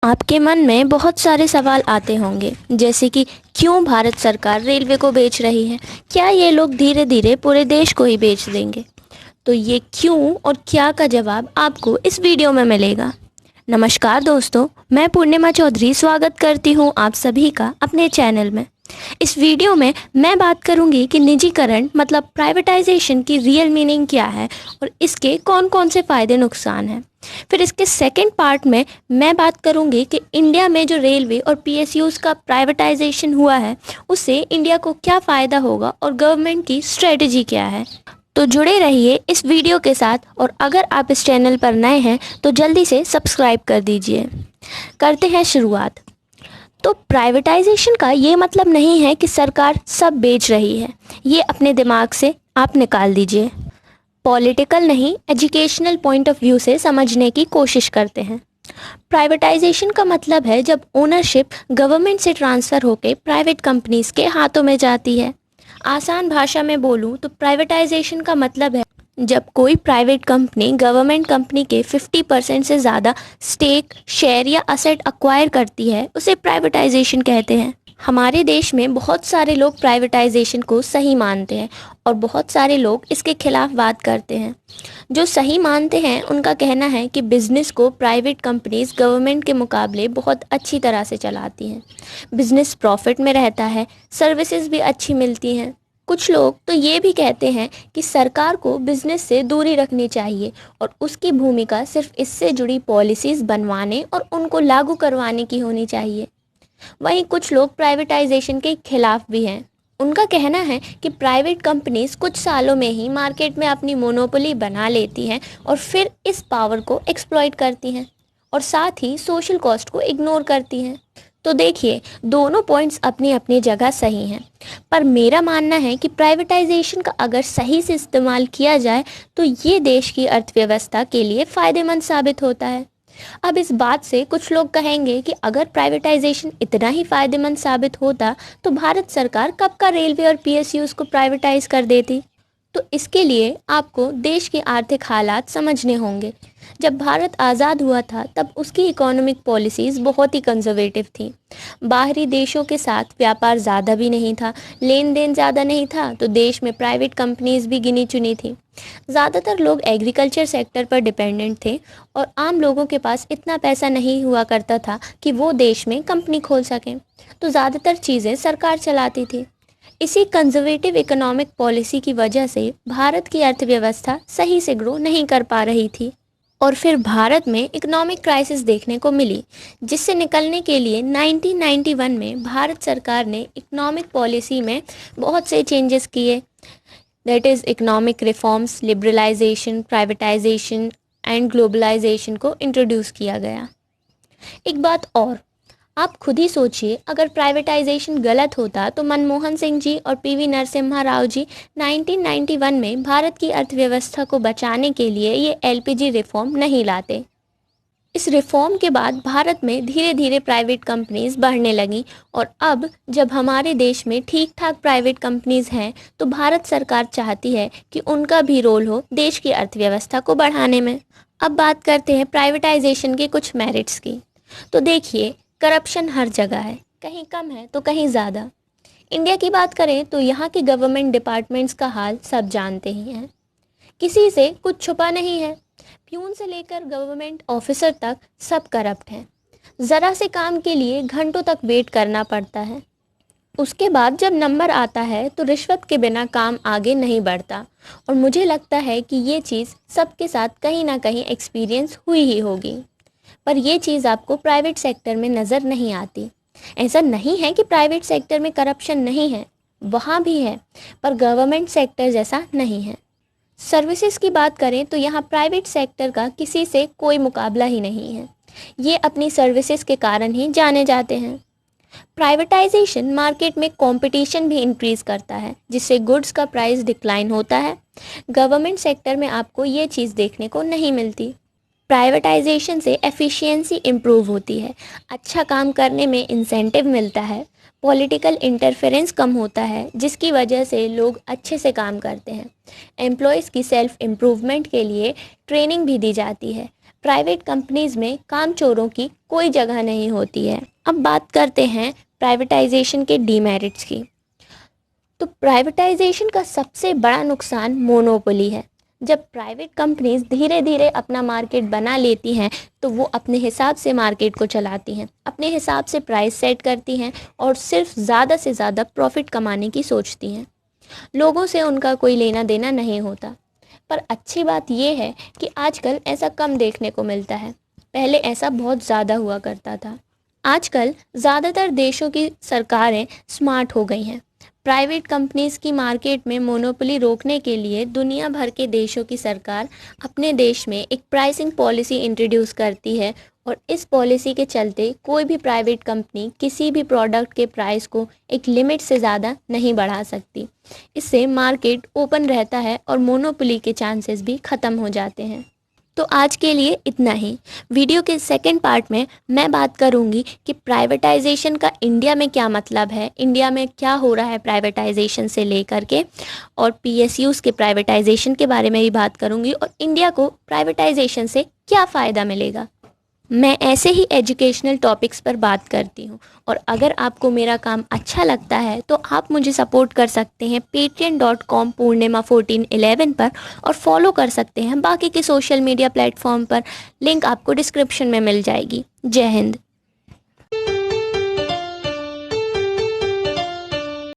आपके मन में बहुत सारे सवाल आते होंगे, जैसे कि क्यों भारत सरकार रेलवे को बेच रही है। क्या ये लोग धीरे धीरे पूरे देश को ही बेच देंगे? तो ये क्यों और क्या का जवाब आपको इस वीडियो में मिलेगा। नमस्कार दोस्तों, मैं पूर्णिमा चौधरी स्वागत करती हूँ आप सभी का अपने चैनल में। इस वीडियो में मैं बात करूंगी कि निजीकरण मतलब प्राइवेटाइजेशन की रियल मीनिंग क्या है और इसके कौन कौन से फ़ायदे नुकसान हैं। फिर इसके सेकंड पार्ट में मैं बात करूंगी कि इंडिया में जो रेलवे और पीएसयूज़ का प्राइवेटाइजेशन हुआ है उससे इंडिया को क्या फ़ायदा होगा और गवर्नमेंट की स्ट्रेटजी क्या है। तो जुड़े रहिए इस वीडियो के साथ, और अगर आप इस चैनल पर नए हैं तो जल्दी से सब्सक्राइब कर दीजिए। करते हैं शुरुआत। तो प्राइवेटाइजेशन का ये मतलब नहीं है कि सरकार सब बेच रही है, ये अपने दिमाग से आप निकाल दीजिए। पॉलिटिकल नहीं, एजुकेशनल पॉइंट ऑफ व्यू से समझने की कोशिश करते हैं। प्राइवेटाइजेशन का मतलब है जब ओनरशिप गवर्नमेंट से ट्रांसफ़र होकर प्राइवेट कंपनीज के हाथों में जाती है। आसान भाषा में बोलूँ तो प्राइवेटाइजेशन का मतलब है जब कोई प्राइवेट कंपनी गवर्नमेंट कंपनी के 50% से ज़्यादा स्टेक, शेयर या असेट अक्वायर करती है, उसे प्राइवेटाइजेशन कहते हैं। हमारे देश में बहुत सारे लोग प्राइवेटाइजेशन को सही मानते हैं और बहुत सारे लोग इसके खिलाफ बात करते हैं। जो सही मानते हैं उनका कहना है कि बिज़नेस को प्राइवेट कंपनीज गवर्नमेंट के मुकाबले बहुत अच्छी तरह से चलाती हैं। बिज़नेस प्रॉफिट में रहता है, सर्विसेज भी अच्छी मिलती हैं। कुछ लोग तो ये भी कहते हैं कि सरकार को बिजनेस से दूरी रखनी चाहिए और उसकी भूमिका सिर्फ इससे जुड़ी पॉलिसीज़ बनवाने और उनको लागू करवाने की होनी चाहिए। वहीं कुछ लोग प्राइवेटाइजेशन के खिलाफ भी हैं। उनका कहना है कि प्राइवेट कंपनीज कुछ सालों में ही मार्केट में अपनी मोनोपोली बना लेती हैं और फिर इस पावर को एक्सप्लॉइट करती हैं और साथ ही सोशल कॉस्ट को इग्नोर करती हैं। तो देखिए, दोनों पॉइंट्स अपनी अपनी जगह सही हैं, पर मेरा मानना है कि प्राइवेटाइजेशन का अगर सही से इस्तेमाल किया जाए तो ये देश की अर्थव्यवस्था के लिए फ़ायदेमंद साबित होता है। अब इस बात से कुछ लोग कहेंगे कि अगर प्राइवेटाइजेशन इतना ही फ़ायदेमंद साबित होता तो भारत सरकार कब का रेलवे और पीएसयूज़ को प्राइवेटाइज कर देती। तो इसके लिए आपको देश के आर्थिक हालात समझने होंगे। जब भारत आज़ाद हुआ था तब उसकी इकोनॉमिक पॉलिसीज़ बहुत ही कंजर्वेटिव थी। बाहरी देशों के साथ व्यापार ज़्यादा भी नहीं था, लेन देन ज़्यादा नहीं था, तो देश में प्राइवेट कंपनीज भी गिनी चुनी थी। ज़्यादातर लोग एग्रीकल्चर सेक्टर पर डिपेंडेंट थे और आम लोगों के पास इतना पैसा नहीं हुआ करता था कि वो देश में कंपनी खोल सकें, तो ज़्यादातर चीज़ें सरकार चलाती थी। इसी कंजर्वेटिव इकोनॉमिक पॉलिसी की वजह से भारत की अर्थव्यवस्था सही से ग्रो नहीं कर पा रही थी और फिर भारत में इकोनॉमिक क्राइसिस देखने को मिली, जिससे निकलने के लिए 1991 में भारत सरकार ने इकोनॉमिक पॉलिसी में बहुत से चेंजेस किए। That is economic reforms, liberalisation, privatisation and globalisation को इंट्रोड्यूस किया गया। एक बात और, आप खुद ही सोचिए, अगर प्राइवेटाइजेशन गलत होता तो मनमोहन सिंह जी और पीवी नरसिम्हा राव जी 1991 में भारत की अर्थव्यवस्था को बचाने के लिए ये एलपीजी रिफॉर्म नहीं लाते। इस रिफॉर्म के बाद भारत में धीरे धीरे प्राइवेट कंपनीज बढ़ने लगी और अब जब हमारे देश में ठीक ठाक प्राइवेट कंपनीज हैं तो भारत सरकार चाहती है कि उनका भी रोल हो देश की अर्थव्यवस्था को बढ़ाने में। अब बात करते हैं प्राइवेटाइजेशन के कुछ मेरिट्स की। तो देखिए, करप्शन हर जगह है, कहीं कम है तो कहीं ज़्यादा। इंडिया की बात करें तो यहाँ के गवर्नमेंट डिपार्टमेंट्स का हाल सब जानते ही हैं, किसी से कुछ छुपा नहीं है। प्यून से लेकर गवर्नमेंट ऑफिसर तक सब करप्ट हैं। ज़रा से काम के लिए घंटों तक वेट करना पड़ता है। उसके बाद जब नंबर आता है तो रिश्वत के बिना काम आगे नहीं बढ़ता और मुझे लगता है कि ये चीज़ सबके साथ कहीं ना कहीं एक्सपीरियंस हुई ही होगी। पर यह चीज़ आपको प्राइवेट सेक्टर में नज़र नहीं आती। ऐसा नहीं है कि प्राइवेट सेक्टर में करप्शन नहीं है, वहाँ भी है, पर गवर्नमेंट सेक्टर जैसा नहीं है। सर्विसेज की बात करें तो यहाँ प्राइवेट सेक्टर का किसी से कोई मुकाबला ही नहीं है। ये अपनी सर्विसेज के कारण ही जाने जाते हैं। प्राइवेटाइजेशन मार्केट में कंपटीशन भी इंक्रीज करता है, जिससे गुड्स का प्राइस डिक्लाइन होता है। गवर्नमेंट सेक्टर में आपको ये चीज़ देखने को नहीं मिलती। प्राइवेटाइजेशन से एफिशिएंसी इम्प्रूव होती है, अच्छा काम करने में इंसेंटिव मिलता है, पॉलिटिकल इंटरफेरेंस कम होता है जिसकी वजह से लोग अच्छे से काम करते हैं। एम्प्लॉयज़ की सेल्फ इम्प्रूवमेंट के लिए ट्रेनिंग भी दी जाती है। प्राइवेट कंपनीज में कामचोरों की कोई जगह नहीं होती है। अब बात करते हैं प्राइवेटाइजेशन के डीमेरिट्स की। तो प्राइवेटाइजेशन का सबसे बड़ा नुकसान मोनोपोली है। जब प्राइवेट कंपनीज धीरे धीरे अपना मार्केट बना लेती हैं तो वो अपने हिसाब से मार्केट को चलाती हैं, अपने हिसाब से प्राइस सेट करती हैं और सिर्फ ज़्यादा से ज़्यादा प्रॉफिट कमाने की सोचती हैं। लोगों से उनका कोई लेना देना नहीं होता। पर अच्छी बात यह है कि आजकल ऐसा कम देखने को मिलता है। पहले ऐसा बहुत ज़्यादा हुआ करता था। आजकल ज़्यादातर देशों की सरकारें स्मार्ट हो गई हैं। प्राइवेट कंपनीज की मार्केट में मोनोपोली रोकने के लिए दुनिया भर के देशों की सरकार अपने देश में एक प्राइसिंग पॉलिसी इंट्रोड्यूस करती है और इस पॉलिसी के चलते कोई भी प्राइवेट कंपनी किसी भी प्रोडक्ट के प्राइस को एक लिमिट से ज़्यादा नहीं बढ़ा सकती। इससे मार्केट ओपन रहता है और मोनोपोली के चांसेस भी ख़त्म हो जाते हैं। तो आज के लिए इतना ही। वीडियो के सेकंड पार्ट में मैं बात करूंगी कि प्राइवेटाइजेशन का इंडिया में क्या मतलब है, इंडिया में क्या हो रहा है प्राइवेटाइजेशन से लेकर के, और पीएसयूज़ के प्राइवेटाइजेशन के बारे में भी बात करूंगी और इंडिया को प्राइवेटाइजेशन से क्या फ़ायदा मिलेगा। मैं ऐसे ही एजुकेशनल टॉपिक्स पर बात करती हूँ और अगर आपको मेरा काम अच्छा लगता है तो आप मुझे सपोर्ट कर सकते हैं patreon.com Purnima1411 पर और फॉलो कर सकते हैं बाकी के सोशल मीडिया प्लेटफॉर्म पर। लिंक आपको डिस्क्रिप्शन में मिल जाएगी। जय हिंद।